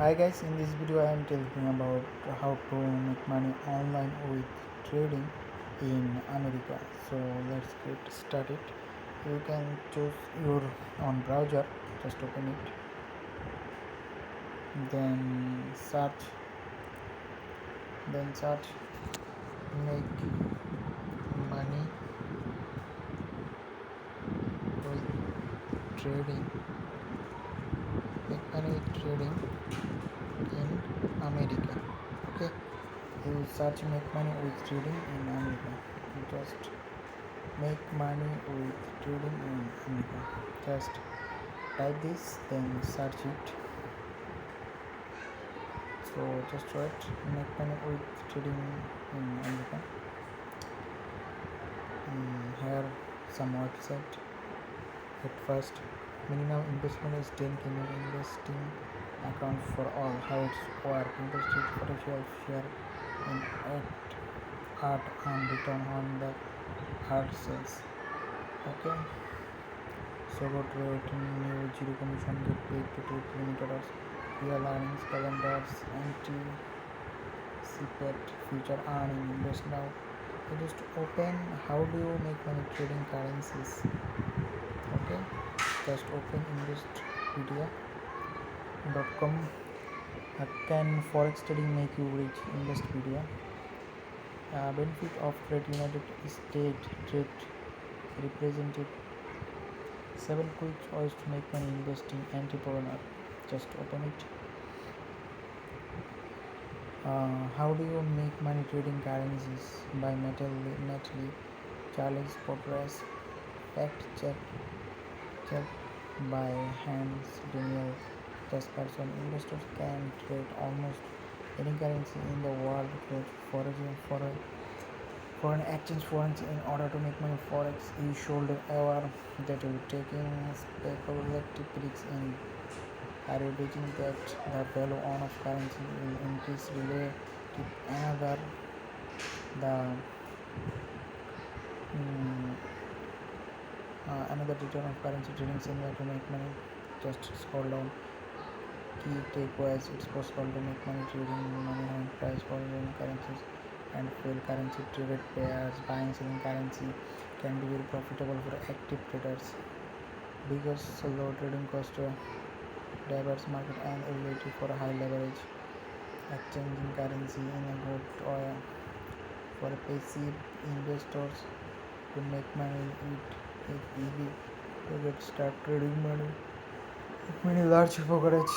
Hi guys, in this video I am telling about how to make money online with trading in America. So let's get started. You can choose your own browser, just open it, then search make money with trading, make money with trading in America. Okay, you search make money with trading in America. Just make money with trading in America. Just type this, then search it. So just write make money with trading in America. Here some website. At first, minimum investment is 10K. Investing account for all. How it's work? Invested potential share in art and return on the art sales. Okay. So go to new zero commission, get paid to take limiters, real earnings, calendars, anticipate future earning, invest now. You just open how do you make money trading currencies. Okay, just open investpedia.com. Can forex trading make you rich? Investpedia. Benefit of trade United States trade represented 7 quick ways to make money investing entrepreneur. Just open it. How do you make money trading currencies? By Natalie Charles Potras. Fact check by Hans Daniel Jasperson. Investors can trade almost any currency in the world. Trade foreign exchange in order to make money. Forex is should aware that you taking speculative risks in are you betting that the value on of currency will increase relative another return of currency trading similar to make money. Just scroll down. Key takeaways: it's possible to make money trading money on price for currencies and fail currency traded pairs. Buying selling currency can be very profitable for active traders because low trading cost, diverse market and ability for high leverage. Exchanging currency in a good way for passive investors to make money. It is easy to get start trading money. Many large brokerage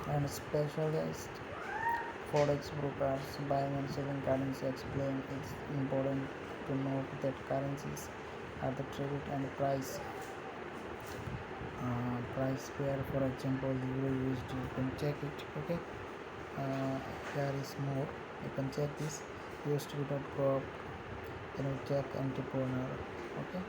and specialized forex brokers buying and selling currency. Explain it's important to note that currencies are the traded and price pair. For example, euro USD. You can check it. Okay. Here is more. You can check this used.gov. Then you check entrepreneur. Okay.